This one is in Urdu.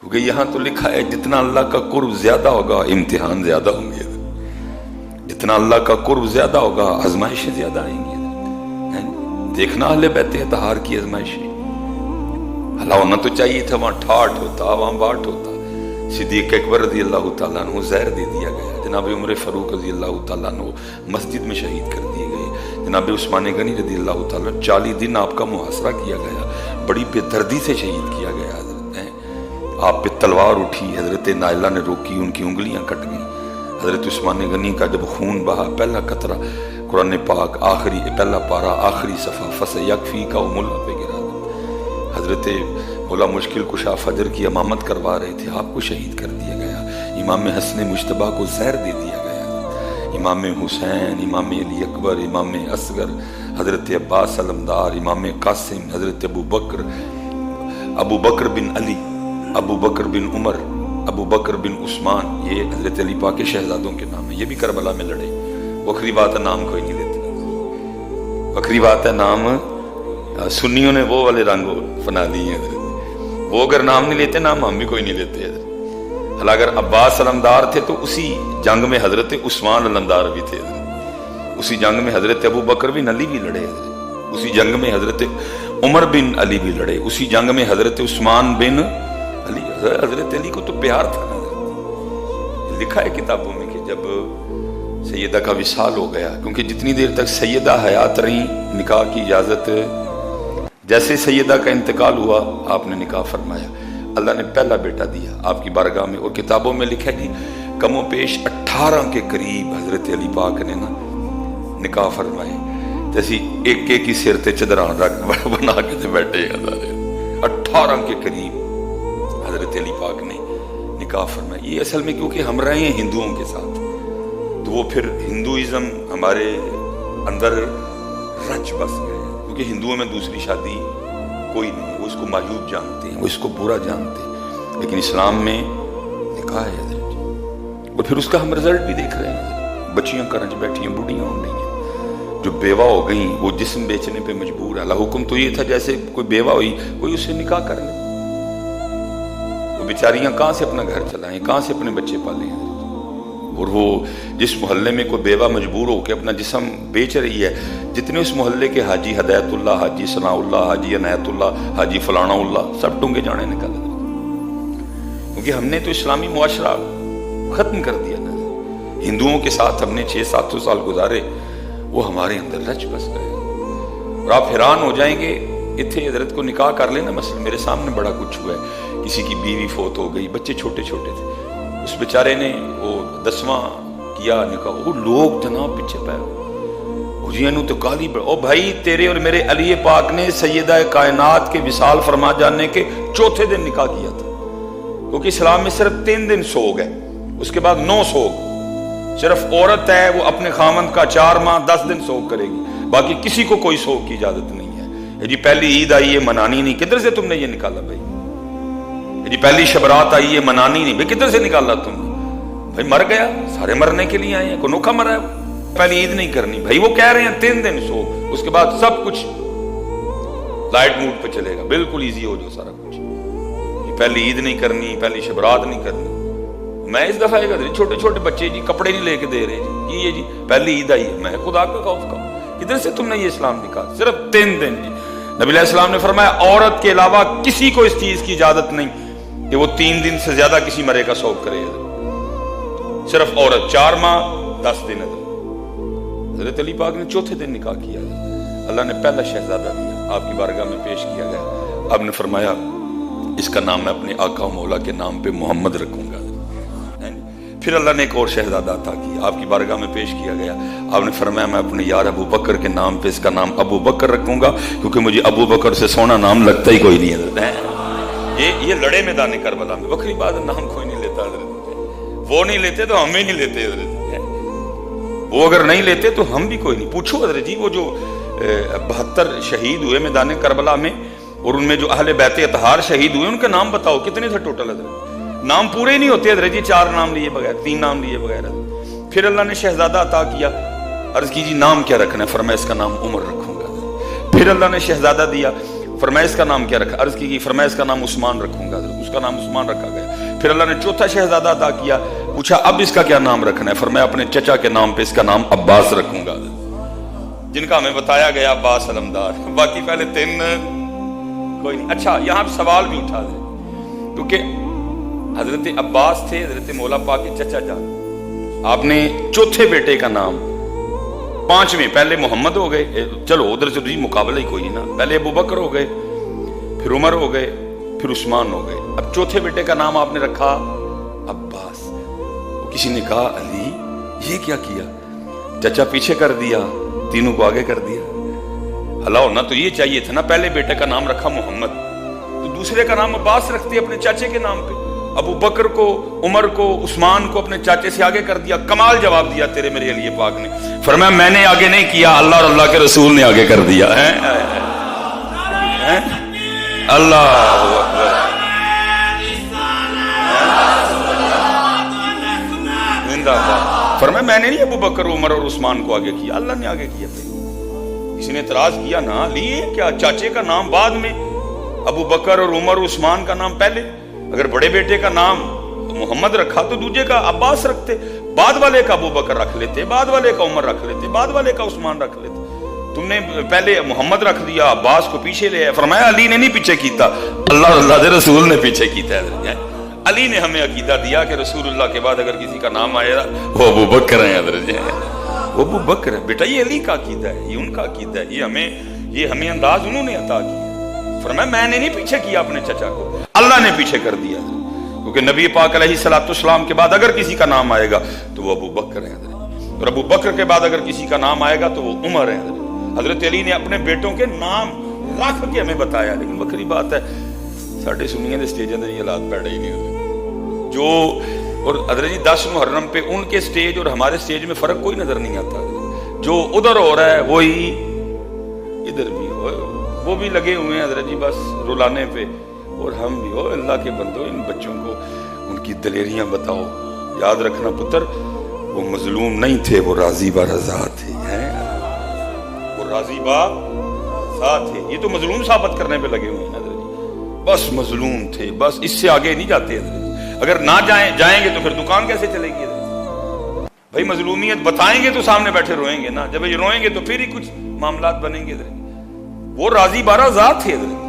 کیونکہ یہاں تو لکھا ہے جتنا اللہ کا قرب زیادہ ہوگا امتحان زیادہ ہوں گے، جتنا اللہ کا قرب زیادہ ہوگا آزمائشیں زیادہ آئیں گی۔ دیکھنا اہل بیت اطہار کی آزمائشیں، اللہ ہونا تو چاہیے تھا وہاں ٹھاٹ ہوتا، وہاں باٹ ہوتا۔ صدیق اکبر رضی اللہ تعالیٰ عنہ زہر دے دیا گیا، جناب عمر فاروق رضی اللہ تعالیٰ عنہ مسجد میں شہید کر دیے گئے، جناب عثمان غنی رضی اللہ تعالیٰ 40 دن آپ کا محاصرہ کیا گیا، بڑی بے دردی سے شہید کیا گیا حضرت۔ آپ پہ تلوار اٹھی، حضرت نائلہ نے روکی، ان کی انگلیاں کٹ گئیں۔ حضرت عثمان غنی کا جب خون بہا، پہلا قطرہ قرآن پاک آخری پہلا پارہ آخری صفحہ فَسَيَكْفِيكَهُمُ اللَّهُ پہ گرا۔ حضرت مولا مشکل کشا فجر کی امامت کروا رہے تھے، آپ کو شہید کر دیا گیا۔ امام حسن مجتبیٰ کو زہر دے دیا گیا۔ امام حسین، امام علی اکبر، امام اصغر، حضرت عباس علمدار، امام قاسم، حضرت ابو بکر بن علی، ابو بکر بن عمر، ابو بکر بن عثمان، یہ حضرت علی پاک کے شہزادوں کے نام ہیں۔ یہ بھی کربلا میں لڑے۔ وکری بات ہے، نام کوئی نہیں لیتے، وکری بات ہے نام سنیوں نے وہ والے رنگ بنا لیے ہیں حضرت، وہ اگر نام نہیں لیتے نام ہم بھی کوئی نہیں لیتے حضرت۔ حالانکہ اگر عباس علمدار تھے تو اسی جنگ میں حضرت عثمان علمدار بھی تھے حضرت، اسی جنگ میں حضرت ابو بکر بن علی بھی لڑے حضرت، اسی جنگ میں حضرت عمر بن علی بھی لڑے، اسی جنگ میں حضرت عثمان بن علی۔ حضرت علی کو تو پیار تھا حضرت، لکھا ہے کتابوں میں کہ جب سیدہ کا وصال ہو گیا، کیونکہ جتنی دیر تک سیدہ حیات رہیں نکاح کی اجازت، جیسے سیدہ کا انتقال ہوا آپ نے نکاح فرمایا، اللہ نے پہلا بیٹا دیا آپ کی بارگاہ میں، اور کتابوں میں لکھا ہے کہ کم و بیش 18 کے قریب حضرت علی پاک نے نا نکاح فرمائے، جیسی ایک ایک کی سر تے چدران رکھ بنا کے بیٹھے 18 کے قریب حضرت علی پاک نے نکاح فرمایا۔ یہ اصل میں کیونکہ ہم رہے ہیں ہندوؤں کے ساتھ، تو وہ پھر ہندوازم ہمارے اندر رچ بس گئے، کیونکہ ہندوؤں میں دوسری شادی کوئی نہیں، وہ اس کو معیوب جانتے ہیں، وہ اس کو برا جانتے ہیں، لیکن اسلام میں نکاح ہے حضرت، اور پھر اس کا ہم رزلٹ بھی دیکھ رہے ہیں۔ بچیاں کرنچ بیٹھی ہیں، بوڑھیاں ہو گئی ہیں، جو بیوہ ہو گئیں وہ جسم بیچنے پہ مجبور ہے۔ اللہ حکم تو یہ تھا جیسے کوئی بیوہ ہوئی کوئی اس سے نکاح کر لے، وہ بیچاریاں کہاں سے اپنا گھر چلائیں، کہاں سے اپنے بچے پالیں حضرت۔ اور وہ جس محلے میں کوئی بیوہ مجبور ہو کے اپنا جسم بیچ رہی ہے، جتنے اس محلے کے حاجی ہدایت اللہ، حاجی ثناء اللہ، حاجی عنایت اللہ، حاجی فلانا اللہ، سب ٹونگے جانے نکل رہے، کیونکہ ہم نے تو اسلامی معاشرہ ختم کر دیا نا۔ ہندوؤں کے ساتھ ہم نے 600-700 سال گزارے، وہ ہمارے اندر رچ بس گئے، اور آپ حیران ہو جائیں گے۔ اتنے حضرت کو نکاح کر لینا، مثلا میرے سامنے بڑا کچھ ہوا ہے، کسی کی بیوی فوت ہو گئی، بچے چھوٹے چھوٹے تھے، اس بیچارے نے وہ 10واں کیا نکاح، وہ لوگ جناب پیچھے پہ تو کالی او بھائی تیرے اور میرے علی پاک نے سیدہ کائنات کے وصال فرما جانے کے چوتھے دن نکاح کیا تھا، کیونکہ اسلام میں صرف 3 دن سوگ ہے، اس کے بعد 9 سوگ، صرف عورت ہے وہ اپنے خامند کا 4 ماہ 10 دن سوگ کرے گی، باقی کسی کو کوئی سوگ کی اجازت نہیں ہے۔ جی پہلی عید آئی ہے منانی نہیں، کدھر سے تم نے یہ نکالا بھائی؟ جی پہلی شبرات آئی ہے منانی نہیں، بھائی کدھر سے نکالا تم نے؟ بھائی مر گیا، سارے مرنے کے لیے آئے ہیں، کوئی نوکھا مرا ہے، پہلی عید نہیں کرنی بھائی، وہ کہہ رہے ہیں 3 دن سو، اس کے بعد سب کچھ لائٹ موڈ پہ چلے گا، بالکل ایزی ہو جو سارا کچھ، پہلی عید نہیں کرنی، پہلی شبرات نہیں کرنی۔ میں اس دفعہ چھوٹے چھوٹے بچے جی کپڑے نہیں لے کے دے رہے جی، یہ جی پہلی عید آئی ہے، میں خدا کا خوف کا، کدھر سے تم نے یہ اسلام نکالا؟ صرف 3 دن جی۔ نبی علیہ السلام نے فرمایا عورت کے علاوہ کسی کو اس چیز کی اجازت نہیں کہ وہ 3 دن سے زیادہ کسی مرے کا سوگ کرے، صرف عورت 4 ماہ 10 دن۔ حضرت علی پاک نے چوتھے دن نکاح کیا، اللہ نے پہلا شہزادہ دیا، آپ کی بارگاہ میں پیش کیا گیا، آپ نے فرمایا اس کا نام میں اپنے آقا و مولا کے نام پہ محمد رکھوں گا۔ پھر اللہ نے ایک اور شہزادہ عطا کیا، آپ کی بارگاہ میں پیش کیا گیا، آپ نے فرمایا میں اپنے یار ابو بکر کے نام پہ اس کا نام ابو بکر رکھوں گا، کیونکہ مجھے ابو بکر سے سونا نام لگتا ہی کوئی نہیں ہے۔ یہ لڑے میدان کربلا میں، بکری بات نام کوئی نہیں لیتا حضرت، وہ نہیں لیتے تو ہم بھی نہیں لیتے حضرت، وہ اگر نہیں لیتے تو ہم بھی کوئی نہیں۔ پوچھو حضرت جی وہ جو 72 شہید ہوئے میدان کربلا میں، اور ان میں جو اہل بیت اطہار شہید ہوئے ان کے نام بتاؤ کتنے تھے ٹوٹل حضرت؟ نام پورے ہی نہیں ہوتے حضرت جی، 4 نام لیے بغیر، 3 نام لیے بغیر۔ پھر اللہ نے شہزادہ عطا کیا، عرض کی جی نام کیا رکھنا ہے؟ فرمایا اس کا نام عمر رکھوں گا۔ پھر اللہ نے شہزادہ دیا، فرمایا اس کا نام کیا رکھا؟ عرض کی گئی فرمایا اس کا نام عثمان رکھوں گا، اس کا نام عثمان رکھا گیا۔ پھر اللہ نے چوتھا شہزادہ عطا کیا، پوچھا اب اس کا کیا نام رکھنا ہے؟ فرمایا اپنے چچا کے نام پہ اس کا نام عباس رکھوں گا، جن کا ہمیں بتایا گیا عباس علمدار، باقی پہلے 3 کوئی نہیں۔ اچھا یہاں پہ سوال بھی اٹھا دے، کیونکہ حضرت عباس تھے حضرت مولا پاک کے چچا جان، آپ نے چوتھے بیٹے کا نام 5ویں، پہلے محمد ہو گئے، چلو ادھر سے مقابلہ ہی کوئی نہیں نا، پہلے ابو بکر ہو گئے، پھر عمر ہو گئے، پھر عثمان ہو گئے، اب چوتھے بیٹے کا نام آپ نے رکھا عباس۔ کسی نے کہا علی یہ کیا کیا؟ چچا پیچھے کر دیا، تینوں کو آگے کر دیا۔ اللہ ہونا تو یہ چاہیے تھا نا، پہلے بیٹے کا نام رکھا محمد، تو دوسرے کا نام عباس رکھتے اپنے چاچے کے نام پہ۔ ابو بکر کو، عمر کو، عثمان کو اپنے چاچے سے آگے کر دیا۔ کمال جواب دیا تیرے میرے علی پاک نے، فرمایا میں نے آگے نہیں کیا، اللہ اور اللہ کے رسول نے آگے کر دیا ہے۔ اللہ اکبر، فرمایا میں نے نہیں ابو بکر، عمر اور عثمان کو آگے کیا، اللہ نے آگے کیا۔ کسی نے اعتراض کیا نا لیے کیا چاچے کا نام بعد میں، ابو بکر اور عمر عثمان کا نام پہلے؟ اگر بڑے بیٹے کا نام محمد رکھا تو دوسرے کا عباس رکھتے، بعد والے کا ابو بکر رکھ لیتے، بعد والے کا عمر رکھ لیتے، بعد والے کا عثمان رکھ لیتے۔ تم نے پہلے محمد رکھ دیا، عباس کو پیچھے لے آیا۔ فرمایا علی نے نہیں پیچھے کیتا، اللہ اللہ کے رسول نے پیچھے کیتا ہے۔ علی نے ہمیں عقیدہ دیا کہ رسول اللہ کے بعد اگر کسی کا نام آئے گا وہ ابو بکر ہیں، حضرت وہ ابو بکر ہے۔ بیٹا یہ علی کا عقیدہ ہے، یہ ان کا عقیدہ ہے، یہ ہمیں انداز انہوں نے عطا کیا۔ فرمایا میں نے نہیں پیچھے کیا اپنے چچا کو، اللہ نے پیچھے کر دیا، کیونکہ نبی پاک علیہ الصلوۃ والسلام کے بعد اگر کسی کا نام آئے گا تو وہ ابو بکر ہے، اور ابو بکر کے بعد اگر کسی کا نام آئے گا تو وہ عمر ہے۔ حضرت علی نے اپنے بیٹوں کے نام رکھ کے ہمیں بتایا، لیکن بکری بات ہے ساڈے سنیاں دے سٹیجاں تے یہ حالات پیڑے ہی نہیں ہوئے جو، اور حضرت جی 10 محرم پہ ان کے سٹیج اور ہمارے سٹیج میں فرق کوئی نظر نہیں آتا، جو ادھر ہو رہا ہے وہی ادھر بھی ہو، وہ بھی لگے ہوئے ہیں حضرت جی بس رلانے پہ، اور ہم بھی ہو اللہ کے بندو ان بچوں کو ان کی دلیریاں بتاؤ۔ یاد رکھنا پتر، وہ مظلوم نہیں تھے، وہ راضی با رضا تھے، وہ راضی با رضا تھے۔ یہ تو مظلوم ثابت کرنے پہ لگے ہوئے ہیں حضرت جی، بس مظلوم تھے، بس اس سے آگے نہیں جاتے حضرت جی۔ اگر نہ جائیں گے تو پھر دکان کیسے چلے گی حضرت؟ بھائی مظلومیت بتائیں گے تو سامنے بیٹھے روئیں گے نا، جب یہ روئیں گے تو پھر ہی کچھ معاملات بنیں گے حضرت۔ وہ راضی با رضا تھے حضرت،